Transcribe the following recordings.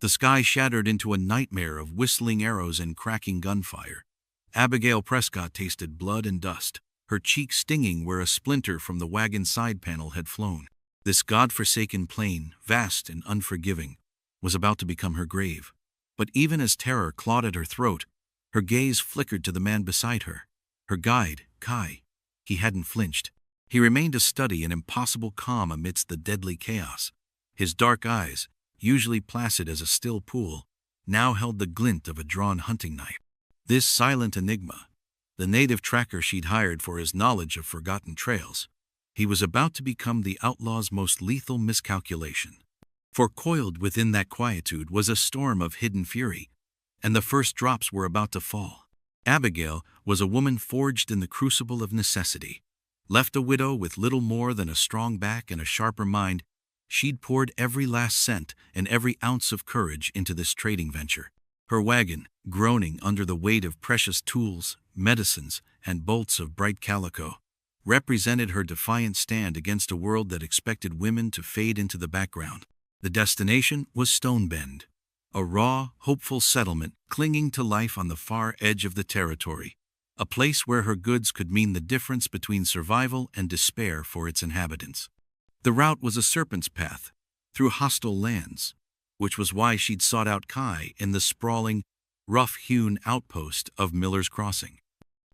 The sky shattered into a nightmare of whistling arrows and cracking gunfire. Abigail Prescott tasted blood and dust, her cheek stinging where a splinter from the wagon side panel had flown. This god-forsaken plain, vast and unforgiving, was about to become her grave. But even as terror clawed at her throat, her gaze flickered to the man beside her. Her guide, Kai. He hadn't flinched. He remained a study in impossible calm amidst the deadly chaos. His dark eyes, usually placid as a still pool, now held the glint of a drawn hunting knife. This silent enigma, the native tracker she'd hired for his knowledge of forgotten trails, he was about to become the outlaw's most lethal miscalculation. For coiled within that quietude was a storm of hidden fury, and the first drops were about to fall. Abigail was a woman forged in the crucible of necessity. Left a widow with little more than a strong back and a sharper mind, she'd poured every last cent and every ounce of courage into this trading venture. Her wagon, groaning under the weight of precious tools, medicines, and bolts of bright calico, represented her defiant stand against a world that expected women to fade into the background. The destination was Stone Bend, a raw, hopeful settlement clinging to life on the far edge of the territory, a place where her goods could mean the difference between survival and despair for its inhabitants. The route was a serpent's path, through hostile lands, which was why she'd sought out Kai in the sprawling, rough-hewn outpost of Miller's Crossing.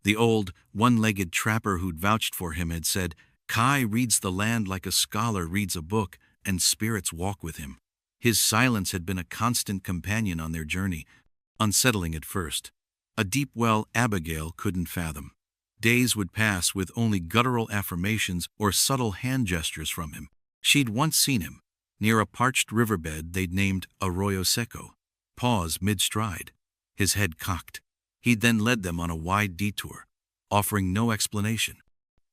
The old, one-legged trapper who'd vouched for him had said, "Kai reads the land like a scholar reads a book, and spirits walk with him." His silence had been a constant companion on their journey, unsettling at first. A deep well Abigail couldn't fathom. Days would pass with only guttural affirmations or subtle hand gestures from him. She'd once seen him, near a parched riverbed they'd named Arroyo Seco, pause mid-stride, his head cocked. He'd then led them on a wide detour, offering no explanation.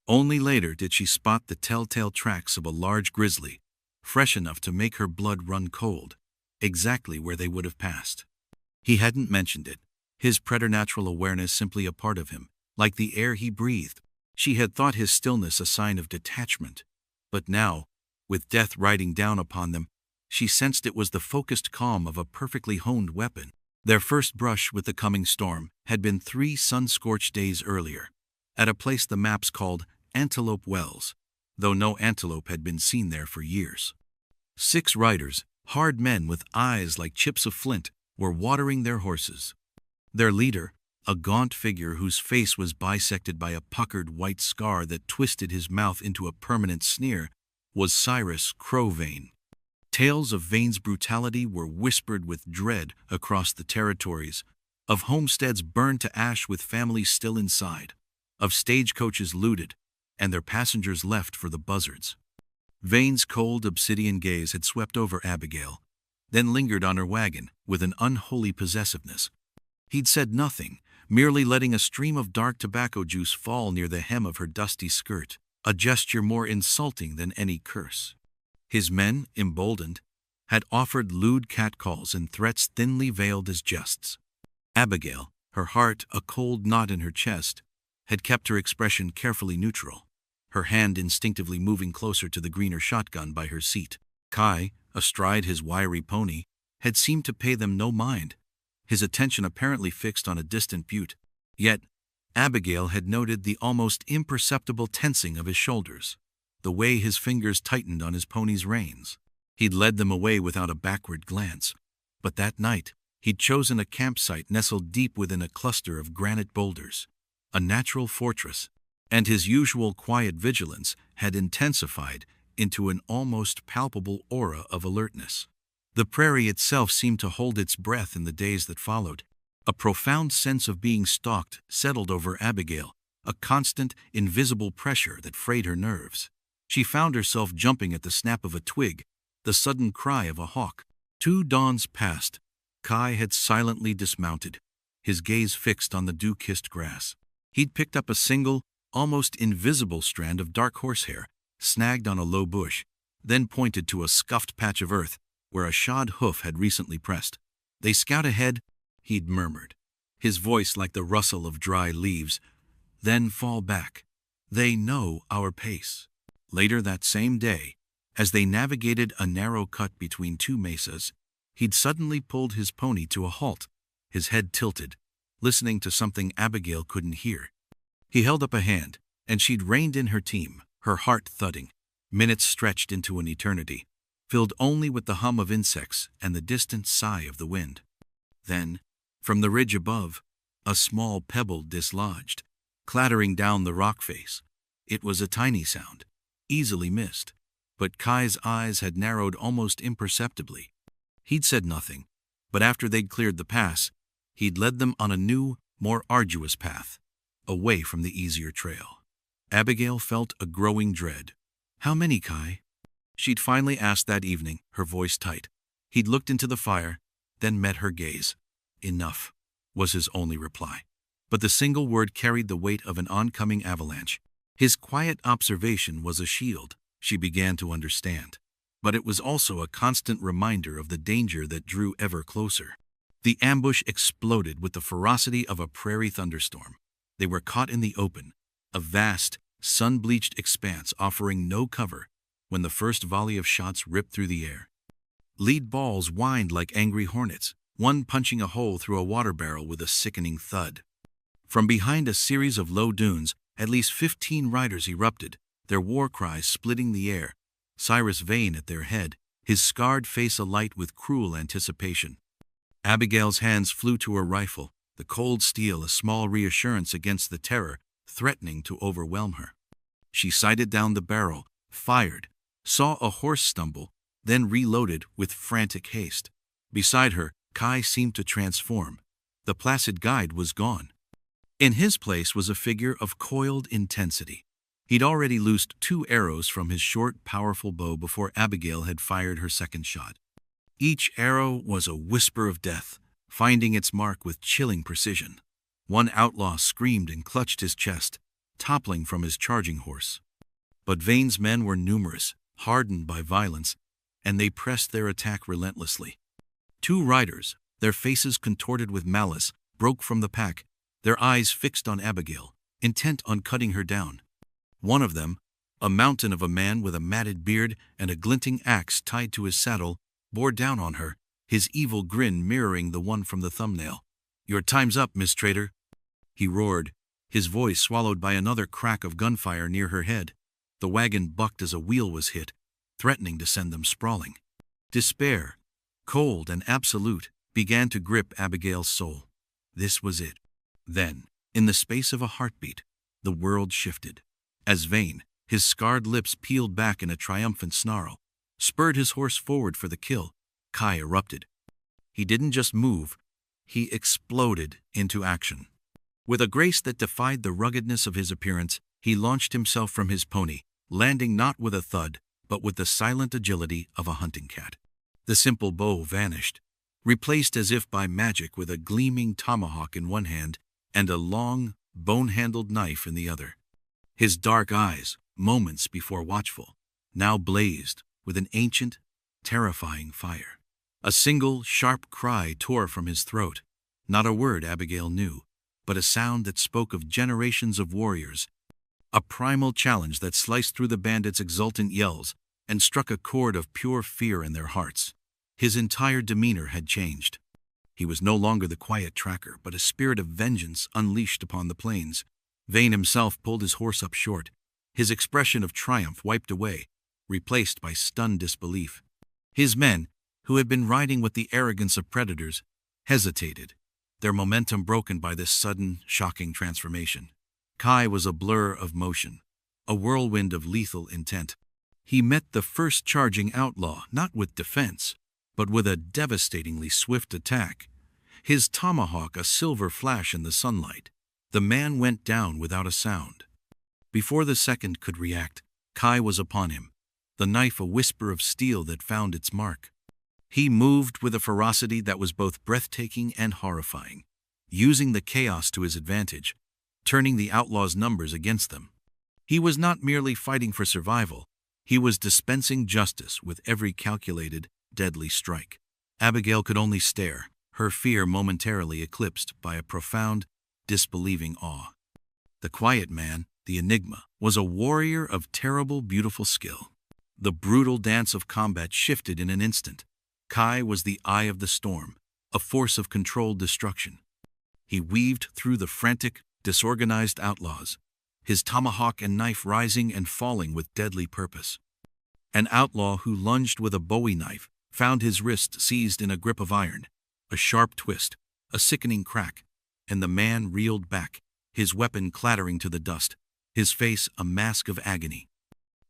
Only later did she spot the telltale tracks of a large grizzly, fresh enough to make her blood run cold, exactly where they would have passed. He hadn't mentioned it, his preternatural awareness simply a part of him, like the air he breathed. She had thought his stillness a sign of detachment, but now, with death riding down upon them, she sensed it was the focused calm of a perfectly honed weapon. Their first brush with the coming storm had been 3 sun-scorched days earlier, at a place the maps called Antelope Wells, though no antelope had been seen there for years. 6 riders, hard men with eyes like chips of flint, were watering their horses. Their leader, a gaunt figure whose face was bisected by a puckered white scar that twisted his mouth into a permanent sneer, was Cyrus Crowvane. Tales of Vane's brutality were whispered with dread across the territories, of homesteads burned to ash with families still inside, of stagecoaches looted, and their passengers left for the buzzards. Vane's cold obsidian gaze had swept over Abigail, then lingered on her wagon with an unholy possessiveness. He'd said nothing, merely letting a stream of dark tobacco juice fall near the hem of her dusty skirt, a gesture more insulting than any curse. His men, emboldened, had offered lewd catcalls and threats thinly veiled as jests. Abigail, her heart a cold knot in her chest, had kept her expression carefully neutral, her hand instinctively moving closer to the greener shotgun by her seat. Kai, astride his wiry pony, had seemed to pay them no mind, his attention apparently fixed on a distant butte. Yet, Abigail had noted the almost imperceptible tensing of his shoulders, the way his fingers tightened on his pony's reins. He'd led them away without a backward glance, but that night he'd chosen a campsite nestled deep within a cluster of granite boulders, a natural fortress, and his usual quiet vigilance had intensified into an almost palpable aura of alertness. The prairie itself seemed to hold its breath in the days that followed. A profound sense of being stalked settled over Abigail, a constant, invisible pressure that frayed her nerves. She found herself jumping at the snap of a twig, the sudden cry of a hawk. 2 dawns passed. Kai had silently dismounted, his gaze fixed on the dew-kissed grass. He'd picked up a single, almost invisible strand of dark horsehair, snagged on a low bush, then pointed to a scuffed patch of earth where a shod hoof had recently pressed. "They scout ahead," he'd murmured, his voice like the rustle of dry leaves, "then fall back. They know our pace." Later that same day, as they navigated a narrow cut between 2 mesas, He'd suddenly pulled his pony to a halt, his head tilted, listening to something Abigail couldn't hear. He held up a hand, and she'd reined in her team, her heart thudding. Minutes stretched into an eternity, filled only with the hum of insects and the distant sigh of the wind. Then, from the ridge above, a small pebble dislodged, clattering down the rock face. It was a tiny sound, easily missed, but Kai's eyes had narrowed almost imperceptibly. He'd said nothing, but after they'd cleared the pass, he'd led them on a new, more arduous path, away from the easier trail. Abigail felt a growing dread. "How many, Kai?" She'd finally asked that evening, her voice tight. He'd looked into the fire, then met her gaze. "Enough," was his only reply. But the single word carried the weight of an oncoming avalanche. His quiet observation was a shield, she began to understand. But it was also a constant reminder of the danger that drew ever closer. The ambush exploded with the ferocity of a prairie thunderstorm. They were caught in the open, a vast, sun-bleached expanse offering no cover, when the first volley of shots ripped through the air. Lead balls whined like angry hornets, one punching a hole through a water barrel with a sickening thud. From behind a series of low dunes, at least 15 riders erupted, their war cries splitting the air. Cyrus Vane at their head, his scarred face alight with cruel anticipation. Abigail's hands flew to her rifle, the cold steel a small reassurance against the terror threatening to overwhelm her. She sighted down the barrel, fired, saw a horse stumble, then reloaded with frantic haste. Beside her, Kai seemed to transform. The placid guide was gone. In his place was a figure of coiled intensity. He'd already loosed 2 arrows from his short, powerful bow before Abigail had fired her second shot. Each arrow was a whisper of death, finding its mark with chilling precision. One outlaw screamed and clutched his chest, toppling from his charging horse. But Vane's men were numerous, hardened by violence, and they pressed their attack relentlessly. 2 riders, their faces contorted with malice, broke from the pack, their eyes fixed on Abigail, intent on cutting her down. One of them, a mountain of a man with a matted beard and a glinting axe tied to his saddle, bore down on her, his evil grin mirroring the one from the thumbnail. "Your time's up, Miss Traitor," he roared, his voice swallowed by another crack of gunfire near her head. The wagon bucked as a wheel was hit, threatening to send them sprawling. Despair, cold and absolute, began to grip Abigail's soul. This was it. Then, in the space of a heartbeat, the world shifted. As Vane, his scarred lips peeled back in a triumphant snarl, spurred his horse forward for the kill, Kai erupted. He didn't just move, he exploded into action. With a grace that defied the ruggedness of his appearance, he launched himself from his pony, landing not with a thud, but with the silent agility of a hunting cat. The simple bow vanished, replaced as if by magic with a gleaming tomahawk in one hand and a long, bone-handled knife in the other. His dark eyes, moments before watchful, now blazed with an ancient, terrifying fire. A single, sharp cry tore from his throat, not a word Abigail knew, but a sound that spoke of generations of warriors, a primal challenge that sliced through the bandits' exultant yells and struck a chord of pure fear in their hearts. His entire demeanor had changed. He was no longer the quiet tracker, but a spirit of vengeance unleashed upon the plains. Vane himself pulled his horse up short, his expression of triumph wiped away, replaced by stunned disbelief. His men, who had been riding with the arrogance of predators, hesitated, their momentum broken by this sudden, shocking transformation. Kai was a blur of motion, a whirlwind of lethal intent. He met the first charging outlaw not with defense, but with a devastatingly swift attack. His tomahawk a silver flash in the sunlight. The man went down without a sound. Before the second could react, Kai was upon him, the knife a whisper of steel that found its mark. He moved with a ferocity that was both breathtaking and horrifying, using the chaos to his advantage, turning the outlaws' numbers against them. He was not merely fighting for survival, he was dispensing justice with every calculated, deadly strike. Abigail could only stare, her fear momentarily eclipsed by a profound, disbelieving awe. The quiet man, the enigma, was a warrior of terrible, beautiful skill. The brutal dance of combat shifted in an instant. Kai was the eye of the storm, a force of controlled destruction. He weaved through the frantic, disorganized outlaws, his tomahawk and knife rising and falling with deadly purpose. An outlaw who lunged with a bowie knife found his wrist seized in a grip of iron, a sharp twist, a sickening crack, and the man reeled back, his weapon clattering to the dust, his face a mask of agony.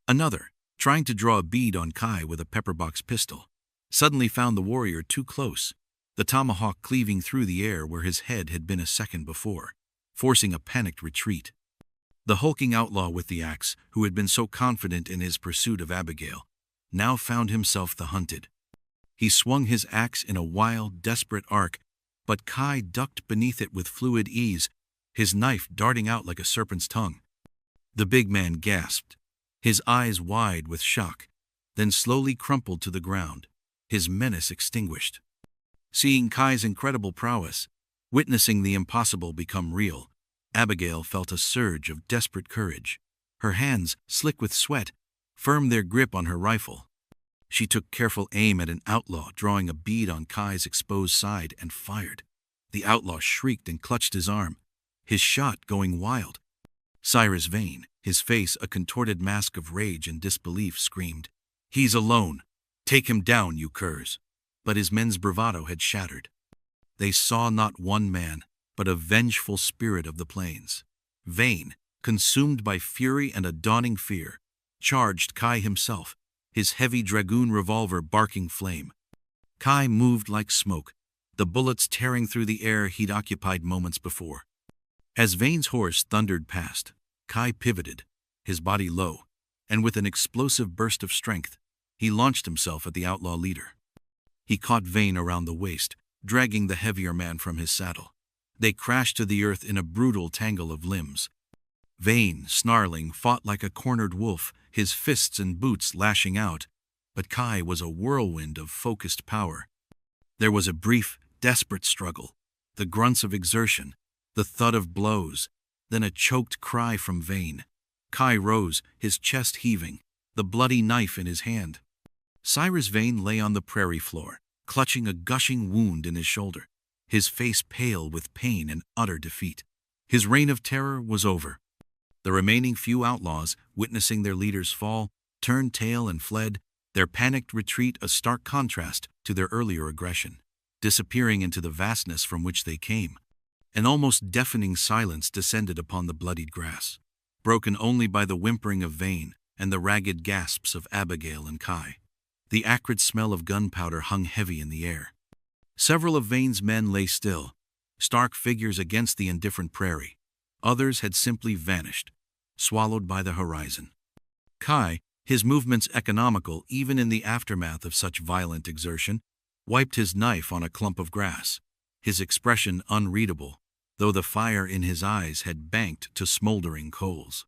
Another, trying to draw a bead on Kai with a pepperbox pistol, suddenly found the warrior too close, the tomahawk cleaving through the air where his head had been a second before, forcing a panicked retreat. The hulking outlaw with the axe, who had been so confident in his pursuit of Abigail, now found himself the hunted. He swung his axe in a wild, desperate arc, but Kai ducked beneath it with fluid ease, his knife darting out like a serpent's tongue. The big man gasped, his eyes wide with shock, then slowly crumpled to the ground, his menace extinguished. Seeing Kai's incredible prowess, witnessing the impossible become real, Abigail felt a surge of desperate courage. Her hands, slick with sweat, firmed their grip on her rifle. She took careful aim at an outlaw, drawing a bead on Kai's exposed side, and fired. The outlaw shrieked and clutched his arm, his shot going wild. Cyrus Vane, his face a contorted mask of rage and disbelief, screamed, "He's alone! Take him down, you curs!" But his men's bravado had shattered. They saw not one man, but a vengeful spirit of the plains. Vane, consumed by fury and a dawning fear, charged Kai himself, his heavy dragoon revolver barking flame. Kai moved like smoke, the bullets tearing through the air he'd occupied moments before. As Vane's horse thundered past, Kai pivoted, his body low, and with an explosive burst of strength, he launched himself at the outlaw leader. He caught Vane around the waist, dragging the heavier man from his saddle. They crashed to the earth in a brutal tangle of limbs. Vane, snarling, fought like a cornered wolf, his fists and boots lashing out, but Kai was a whirlwind of focused power. There was a brief, desperate struggle, the grunts of exertion, the thud of blows, then a choked cry from Vane. Kai rose, his chest heaving, the bloody knife in his hand. Cyrus Vane lay on the prairie floor, clutching a gushing wound in his shoulder, his face pale with pain and utter defeat. His reign of terror was over. The remaining few outlaws, witnessing their leader's fall, turned tail and fled, their panicked retreat a stark contrast to their earlier aggression, disappearing into the vastness from which they came. An almost deafening silence descended upon the bloodied grass, broken only by the whimpering of Vane and the ragged gasps of Abigail and Kai. The acrid smell of gunpowder hung heavy in the air. Several of Vane's men lay still, stark figures against the indifferent prairie. Others had simply vanished, swallowed by the horizon. Kai, his movements economical even in the aftermath of such violent exertion, wiped his knife on a clump of grass, his expression unreadable, though the fire in his eyes had banked to smoldering coals.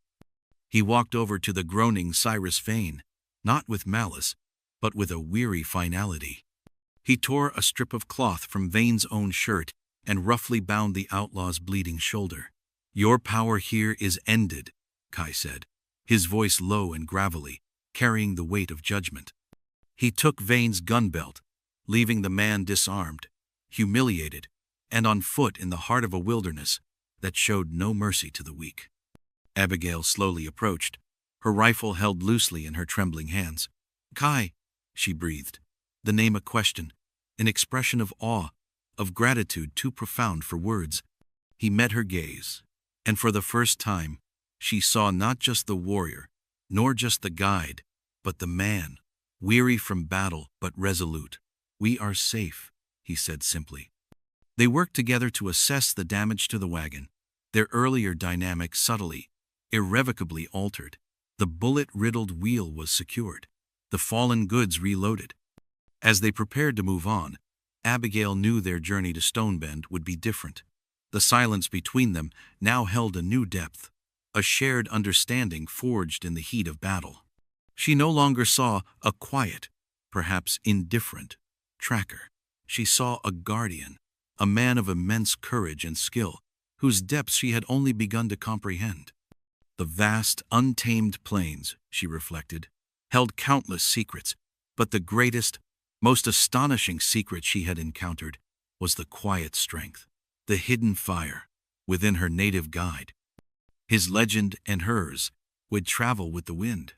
He walked over to the groaning Cyrus Vane, not with malice, but with a weary finality. He tore a strip of cloth from Vane's own shirt and roughly bound the outlaw's bleeding shoulder. "Your power here is ended," Kai said, his voice low and gravelly, carrying the weight of judgment. He took Vane's gun belt, leaving the man disarmed, humiliated, and on foot in the heart of a wilderness that showed no mercy to the weak. Abigail slowly approached, her rifle held loosely in her trembling hands. "Kai," she breathed, the name a question, an expression of awe, of gratitude too profound for words. He met her gaze, and for the first time, she saw not just the warrior, nor just the guide, but the man, weary from battle but resolute. "We are safe," he said simply. They worked together to assess the damage to the wagon, their earlier dynamic subtly, irrevocably altered. The bullet-riddled wheel was secured, the fallen goods reloaded. As they prepared to move on, Abigail knew their journey to Stonebend would be different. The silence between them now held a new depth, a shared understanding forged in the heat of battle. She no longer saw a quiet, perhaps indifferent, tracker. She saw a guardian, a man of immense courage and skill, whose depths she had only begun to comprehend. The vast, untamed plains, she reflected, held countless secrets, but the greatest, Most astonishing secret she had encountered was the quiet strength, the hidden fire within her native guide. His legend and hers would travel with the wind.